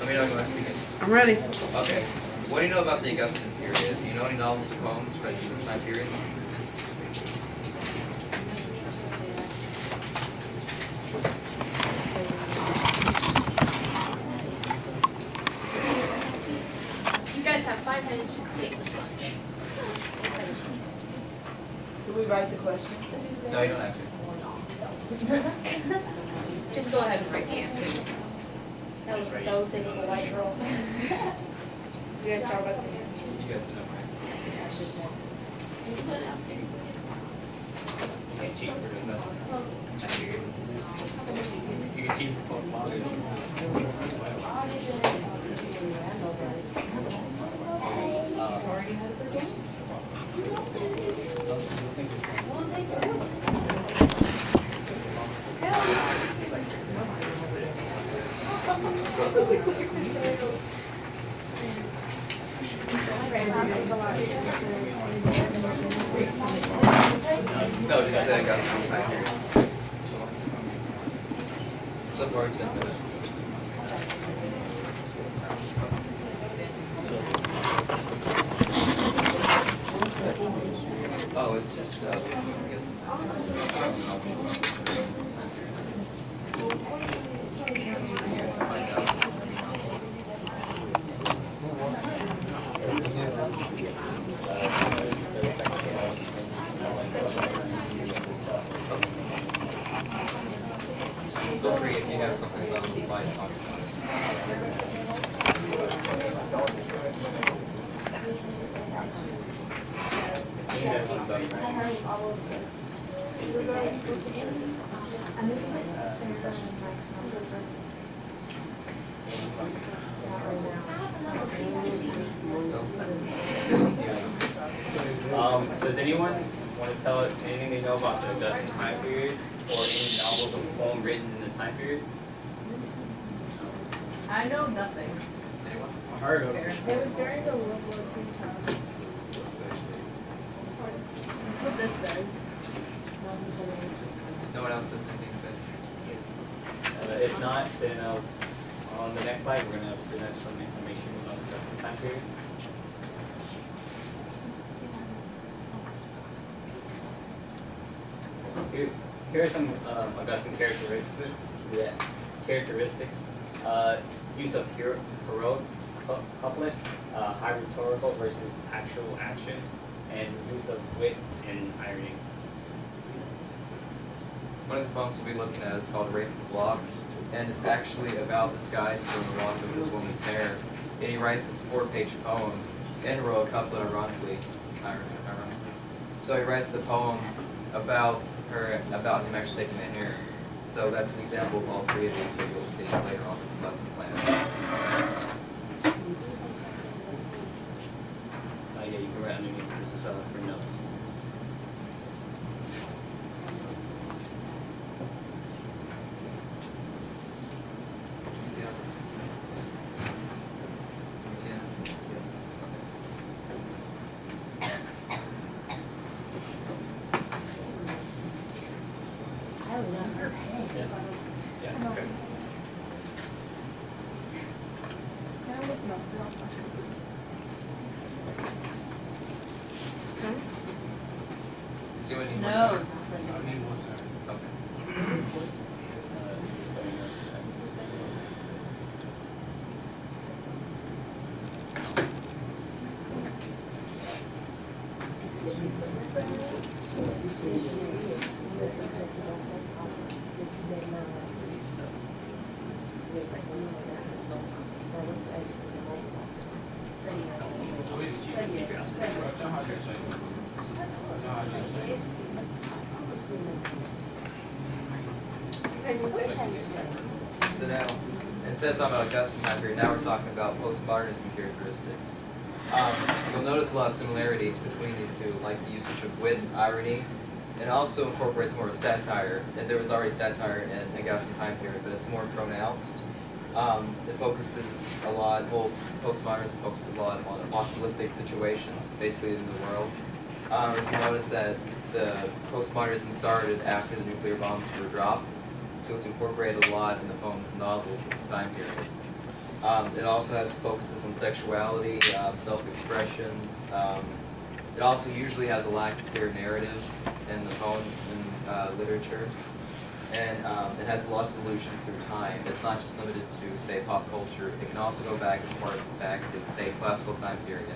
Let me know when you want to speak it. I'm ready. Okay. What do you know about the Augustan period? Do you know any novels or poems written in this time period? You guys have 5 minutes to complete this lunch. Do we write the question? No, you don't have to. Just go ahead and write the answer. That was so typical white girl. You guys Starbucks in here? You guys know, right? You can't cheat for the Augustan time period. You can cheat for postmodern. No, just the Augustan time period. So far it's been good. Oh, it's just, I guess. Feel free if you have something that's on the slide to talk about Does anyone want to tell us anything they know about the Augustan time period, or any novels or poem written in this time period? I know nothing. I heard of it. It was during the World War II time. That's what this says. No one else has anything to say? If not, then on the next slide, we're going to present some information about the Augustan time period. Here are some Augustan characteristics. Yeah. Characteristics. Use of heroic couplet, high rhetorical versus actual action, and use of wit and irony. One of the poems we'll be looking at is called Rape of the Block, and it's actually about this guy stealing the lock of this woman's hair. And he writes this 4-page poem in heroic couplet, ironically. So he writes the poem about him actually taking the hair. So that's an example of all 3 of these that you'll see later on this lesson plan. Yeah, you can write underneath. This is for notes. You see that? You see that? I love her head. Yeah. Okay. That was not See what you need? No. Okay. So now, instead of talking about Augustan time period, now we're talking about postmodernism characteristics. You'll notice a lot of similarities between these two, like the usage of wit and irony, and also incorporates more of satire. And there was already satire in Augustan time period, but it's more pronounced. It focuses a lot, well, postmodernism focuses a lot on apocalyptic situations, basically in the world. If you notice that the postmodernism started after the nuclear bombs were dropped, so it's incorporated a lot in the poems and novels at this time period. It also has focuses on sexuality, self-expressions. It also usually has a lack of clear narrative in the poems and literature. And it has lots of evolution through time. It's not just limited to, say, pop culture. It can also go back as far back as, say, classical time period.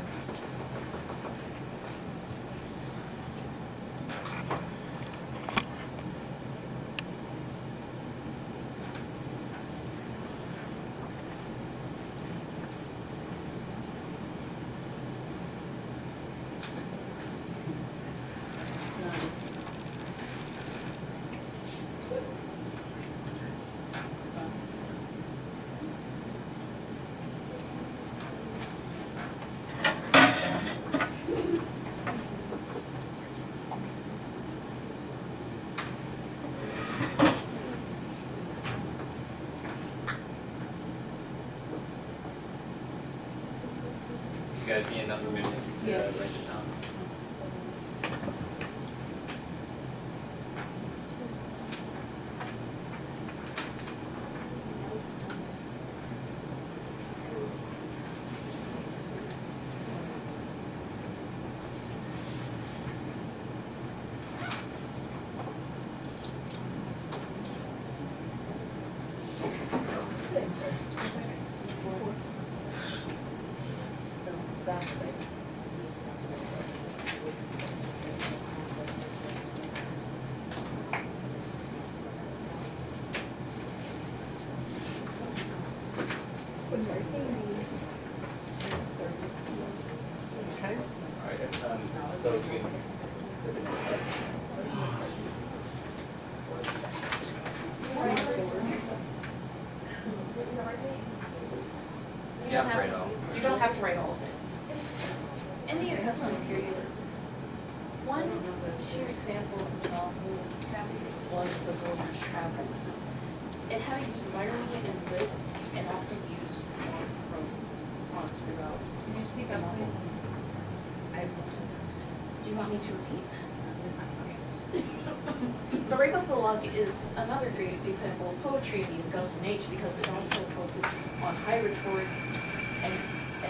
You guys need another minute to Yeah. write this down. Saturday. Okay. Alright, so you can. You Yeah, don't have- right on. You don't have to write all of it. In the Augustan period, one sheer example of the novel was the Rover's Travels. It had inspiring and lit and often used prompts throughout. Can you speak up, please? I apologize. Do you want me to repeat? The Rape of the Lock is another great example of poetry in the Augustan age because it also focused on high rhetoric and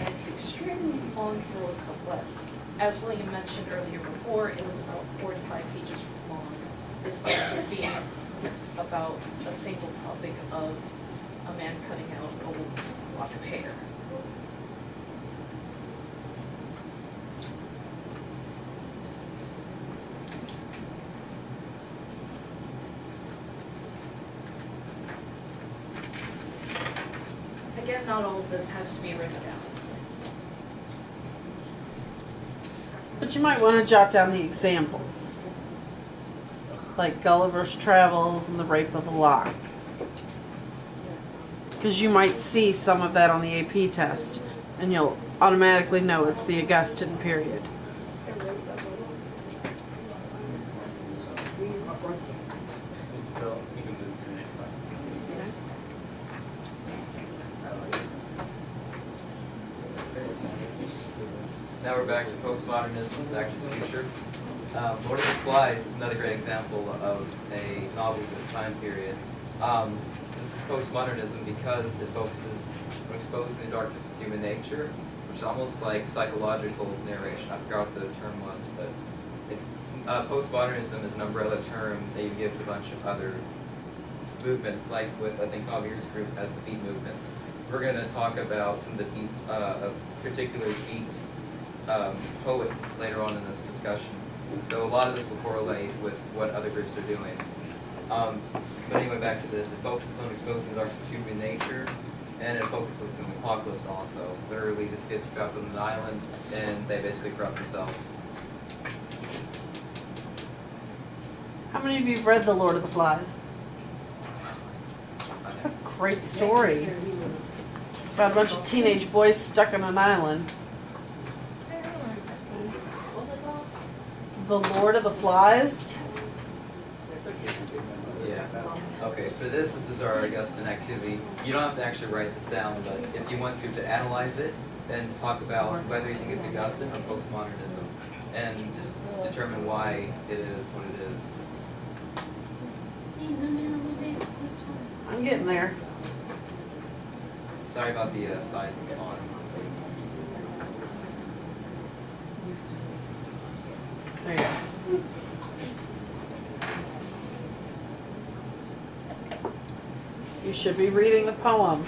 its extremely long heroic couplets. As William mentioned earlier before, it was about 4 to 5 pages long, despite just being about a single topic of a man cutting out a woman's lock of hair. Again, not all of this has to be written down. But you might want to jot down the examples. Like Gulliver's Travels and the Rape of the Lock. Because you might see some of that on the AP test. And you'll automatically know it's the Augustan period. Mr. Phil, you can move to the next slide. Now we're back to postmodernism, Back to the Future. Lord of the Flies is another great example of a novel for this time period. This is postmodernism because it focuses on exposing the darkness of human nature, which is almost like psychological narration. I forgot what the term was, but postmodernism is an umbrella term that you give to a bunch of other movements, like with, I think, Javier's group has the beat movements. We're going to talk about some of the beat, a particular beat poet later on in this discussion. So a lot of this will correlate with what other groups are doing. But anyway, back to this. It focuses on exposing the darkness of human nature, and it focuses on the apocalypse also. Literally, these kids are trapped on an island, and they basically corrupt themselves. How many of you have read The Lord of the Flies? It's a great story. It's about a bunch of teenage boys stuck on an island. The Lord of the Flies? Yeah. Okay, for this is our Augustan activity. You don't have to actually write this down, but if you want to analyze it, then talk about whether you think it's Augustan or postmodernism, and just determine why it is what it is. I'm getting there. Sorry about the size of the font. There you go. You should be reading the poem.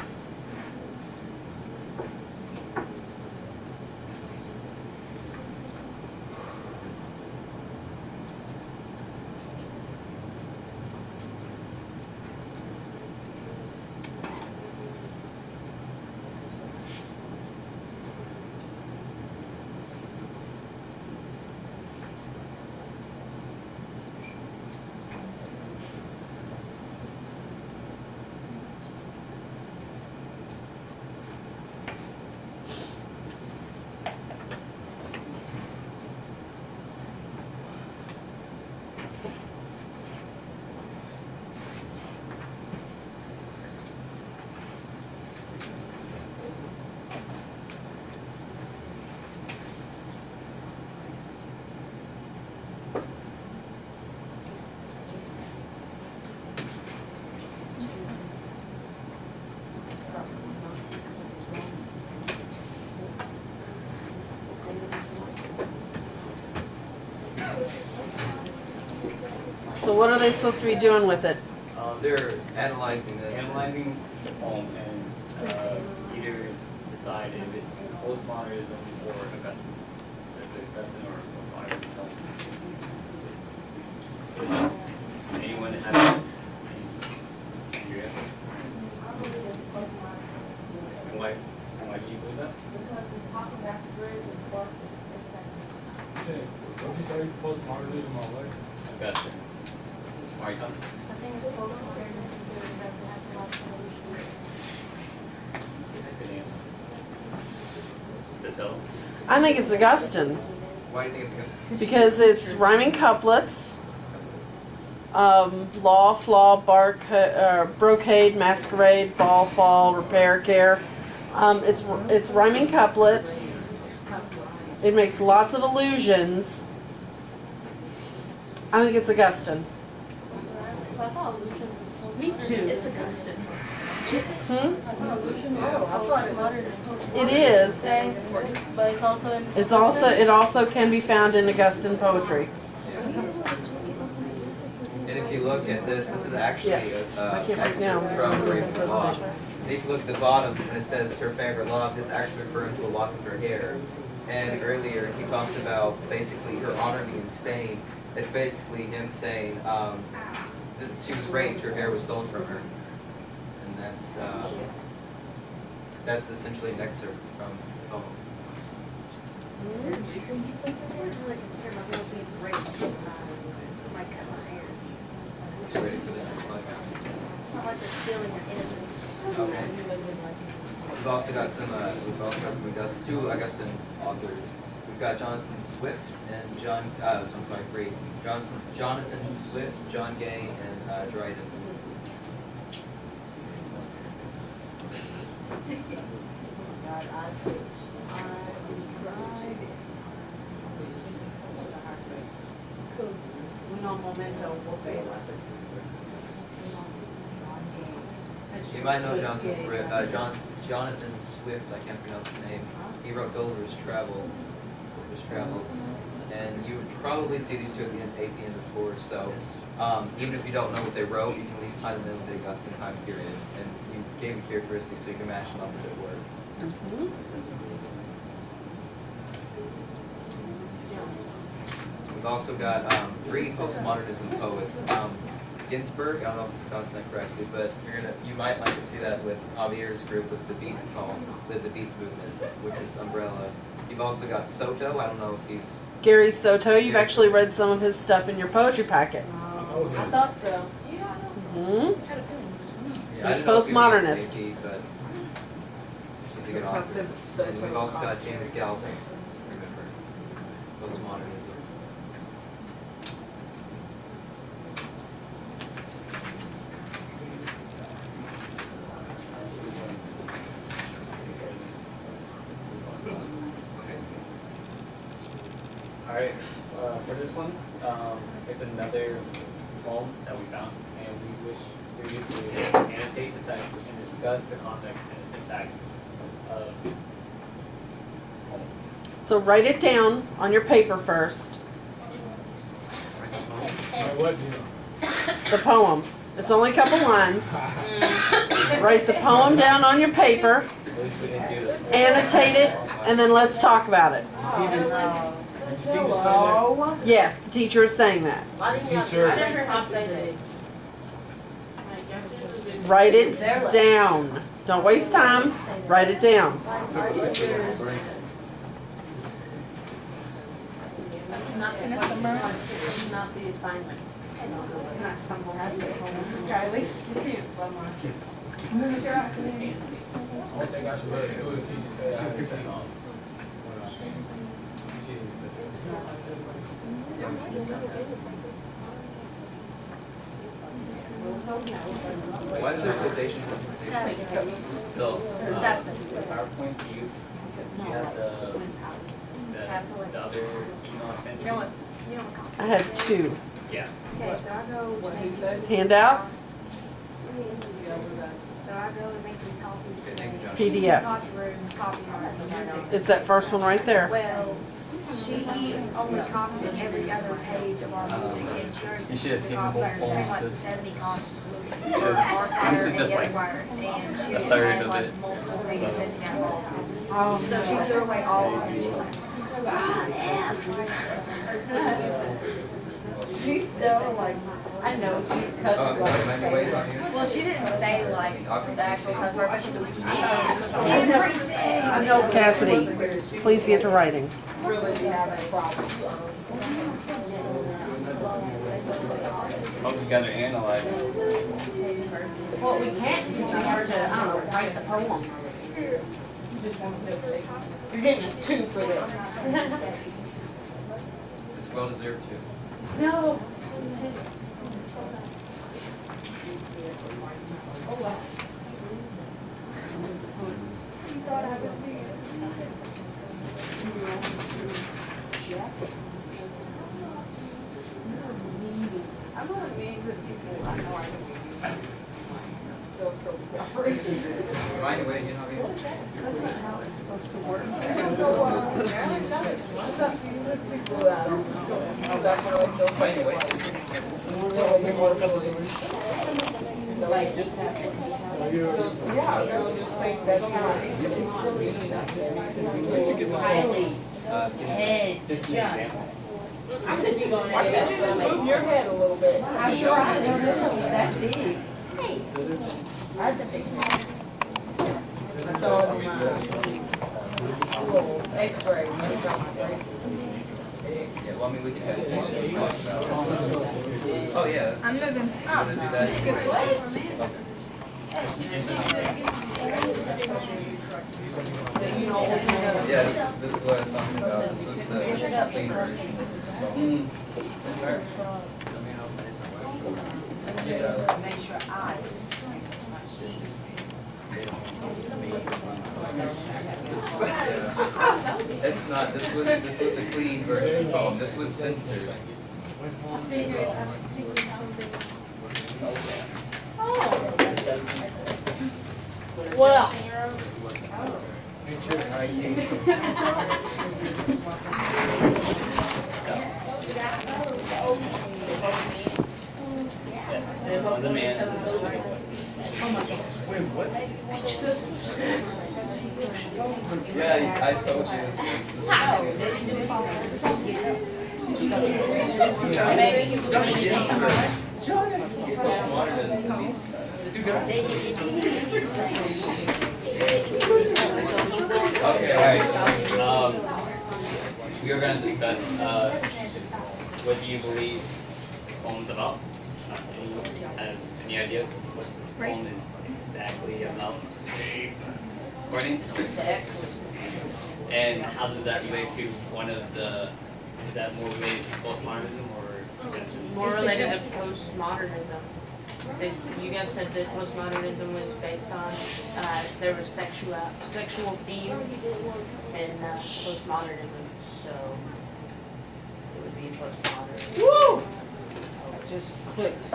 So what are they supposed to be doing with it? They're analyzing this. Analyzing the poem and either decide if it's postmodernism or Augustine. Augustine or Byron. Anyone have any idea? And why do you believe that? Because it's talking about words and forces. Don't you say postmodernism all day? Augustine. Martin? I think it's postmodernism too, because it has a lot of solutions. Good answer. Just to tell. I think it's Augustine Why do you think it's against? because it's rhyming couplets. Law, flaw, brocade, masquerade, ball, fall, repair, care. It's rhyming couplets. It makes lots of allusions. I think it's Augustine. I thought illusion was Me too. It's Augustine. Hmm? I thought illusion was postmodernist. It is. But it's also in. It also can be found in Augustine poetry. And if you look at this is actually Yes. I an can't write down. excerpt from Raven the Law. And if you look at the bottom, when it says her favorite love, this is actually referring to a lock of her hair. And earlier, he talks about basically her honor being stained. It's basically him saying she was raped, her hair was stolen from her. And that's essentially an excerpt from the poem. So you really consider myself being raped if somebody cut my hair. Ready for the next slide? Not like they're stealing your innocence. Okay. We've also got some two Augustine authors. We've got Jonathan Swift and Jonathan Swift, John Gay, and Dryden. You might know Jonathan Swift, I can't pronounce his name. He wrote Gulliver's Travels. And you would probably see these two at the end of tours. So even if you don't know what they wrote, you can at least tie them in with the Augustine time period. And you gave the characteristics so you can match them up with their work. We've also got three postmodernism poets. Ginsberg, I don't know if I'm pronouncing that correctly, but you might like to see that with Javier's group with the Beats poem, with the Beats movement, which is Umbrella. You've also got Soto, I don't know if he's... Gary Soto, you've actually read some of his stuff in your poetry packet. I thought so. Yeah, I know. Hmm? I had a feeling it was me. Yeah, I He's didn't know if he'd be postmodernist. an AP, but he's a good author. And we've also got James Galvin, remember, postmodernism. Alright, for this one, it's another poem that we found, and we wish for you to annotate the text and discuss the context and syntax of poem. So write it down on your paper first, What deal? the poem. It's only a couple lines. Write the poem down on your paper, At least we didn't do that. annotate it, and then let's talk about it. Did you teach us something? Yes, the teacher is saying that. Teacher. Write it down. Don't waste time. Write it down. Not in the summer. Not the assignment. Not someone has to Kylie, you can't summarize. I don't think I should let a student teach you tell you how to take off. Yeah, we should just have that. Why is there quotation? So, the PowerPoint, do you have the other email I sent you? You know what I have two. Yeah. Okay, so I go make these. Handout, So I go and make these copies Okay, today. thank you, John. PDF. Copy room, copy art, It's that first one right there. Well, she only copies every other page of our music and she You should have seen the whole She poem. has like This- 70 copies. This For our is and just the like other wire. And she a had third of like it. multiple things missing out. Oh, So she threw away all of it. She's like, she's so like, I know she Oh, cusses so like am I waiting on you? well, she didn't say like the actual cuss word, but she was like, I know Cassidy, please get to writing. really be having a problem. Hope you guys are analyzing. Well, we can't because we have to, I don't know, write the poem. You just want to do it. You're getting a 2 for this. It's well deserved too. No. I'm gonna need the people I know I can be. They'll still be free. Mind you, wait, you know, mind you, wait. Yeah, they'll just think that's not. Kylie, head, Just an example. I'm gonna be going to just move your head a little bit. I'm sure I don't know she's that big. I had the big head. I saw it on my little x-ray when I got my braces. It's big. Yeah, well, I mean, we can have a patient talk about. Oh, yeah. that's- I'm moving. You wanna do that? Okay. You know, when you have- Yeah, this is what I was talking about. This was the clean version. Yeah. Make sure I. It's not, this was the clean version poem. This was censored. Well. Yes, on demand. Yeah, I told you this Alright, we are gonna discuss, what do you believe this poem's about? Any ideas what this poem is exactly about? Courtney? Sex. And how does that relate to one of the, is that more related to postmodernism or? More related to postmodernism. You guys said that postmodernism was based on, there was sexual themes in postmodernism, so it would be postmodern. Woo! Just clicked.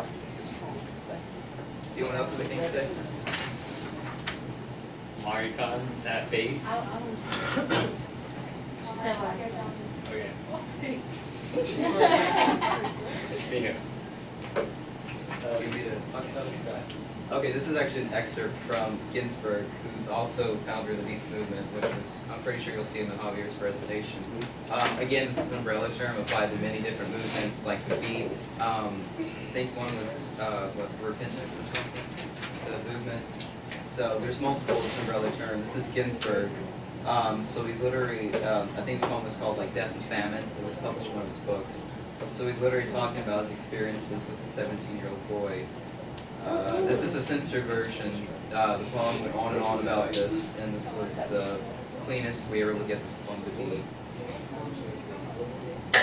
Anyone else have anything to say? Maricon, that face. Okay. Bingo. You need to talk about it? Okay, this is actually an excerpt from Ginsberg, who's also founder of the Beats movement, which was, I'm pretty sure you'll see in the Javier's presentation. Again, this is an umbrella term applied to many different movements, like the Beats. I think one was, repentance or something, the movement. So there's multiple of this umbrella term. This is Ginsberg. So he's literally, I think his poem is called like Death and Famine. It was published in one of his books. So he's literally talking about his experiences with a 17-year-old boy. This is a censored version. The poem went on and on about this, and this was the cleanest we were able to get this poem to be.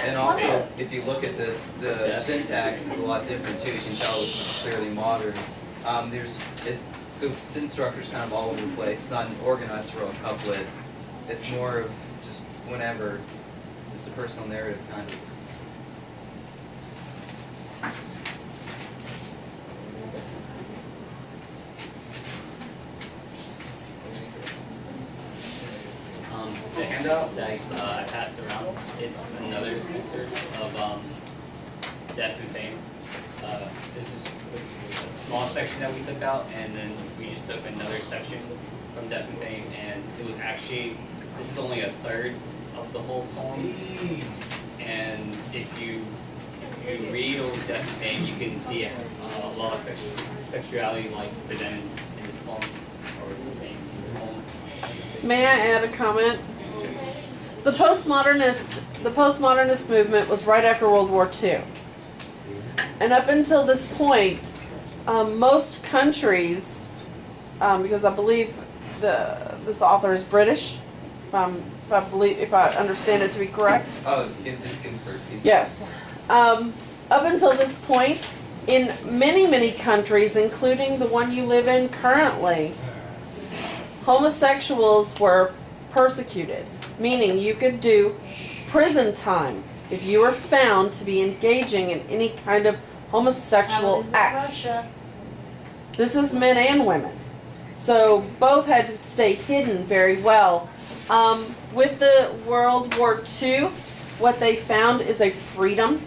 And also, if you look at this, the syntax is a lot different too. You can tell it's clearly modern. The sentence structure is kind of all over the place. It's not an organized heroic couplet. It's more of just whenever. It's a personal narrative kind of. The handout that I passed around, it's another excerpt of Death and Fame. This is a small section that we took out, and then we just took another section from Death and Fame, and it was actually, this is only a third of the whole poem. And if you read over Death and Fame, you can see a lot of sexuality like presented in this poem, or the same poem. May I add a comment? The postmodernist movement was right after World War II. And up until this point, most countries, because I believe this author is British, if I understand it to be correct. Oh, it's Ginsberg. Yes. Up until this point, in many, many countries, including the one you live in currently, homosexuals were persecuted, meaning you could do prison time if you were found to be engaging in any kind of homosexual act. This is men and women. So both had to stay hidden very well. With the World War II, what they found is a freedom.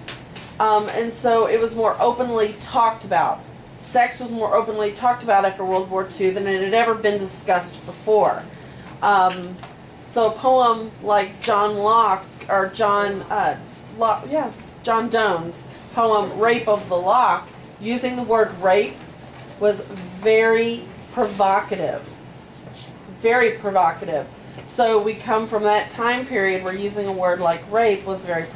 And so it was more openly talked about. Sex was more openly talked about after World War II than it had ever been discussed before. So a poem like John Donne's poem Rape of the Lock, using the word rape, was very provocative. Very provocative. So we come from that time period where using a word like rape was very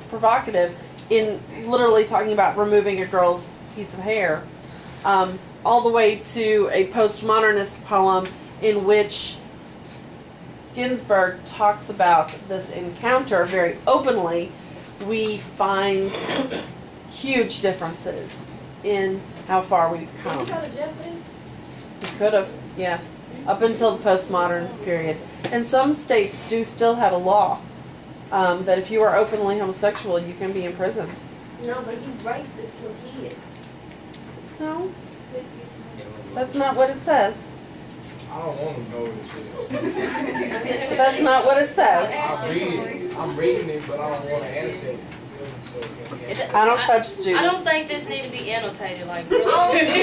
provocative in literally talking about removing a girl's piece of hair. All the way to a postmodernist poem in which Ginsberg talks about this encounter very openly. We find huge differences in how far we've come. Did you go to jail for this? We could have, yes, up until the postmodern period. And some states do still have a law that if you are openly homosexual, you can be imprisoned. No, but you raped this little kid. No, that's not what it says. I don't want to know what this is. That's not what it says. I'm reading it, but I don't want to annotate it. I don't touch students. I don't think this need to be annotated like Oh, really.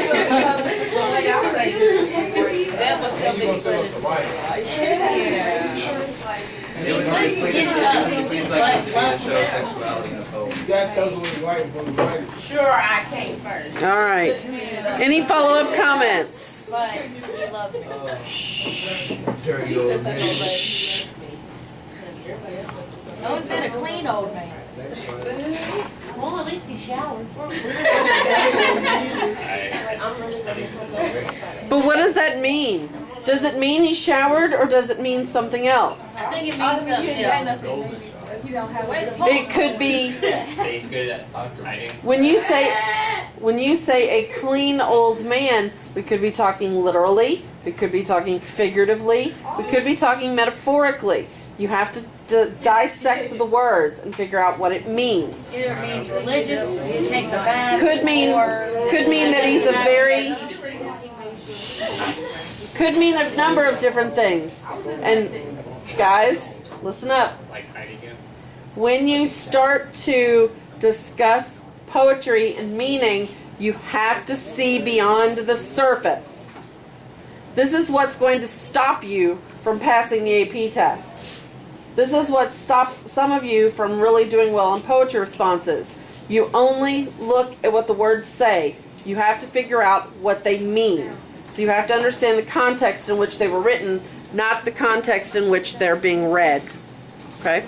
That was You gonna tell us to self-explanatory. write? And it was like, please like to show sexuality in a poem. You gotta tell us what you write before you write it. Sure, I came first. All right. Any follow-up comments? But you love me. Dirty old man. No one said a clean old man. Next slide. Well, at least he showered. But what does that mean? Does it mean he showered or does it mean something else? I think it means something else. You don't have It could be He's good at hiding. when you say a clean old man, we could be talking literally, we could be talking figuratively, we could be talking metaphorically. You have to dissect the words and figure out what it means. Either it means religious, it takes a bath, Could mean or that he's a very Could mean a number of different things. And guys, listen up. Like Heidegger. When you start to discuss poetry and meaning, you have to see beyond the surface. This is what's going to stop you from passing the AP test. This is what stops some of you from really doing well on poetry responses. You only look at what the words say. You have to figure out what they mean. So you have to understand the context in which they were written, not the context in which they're being read. Okay?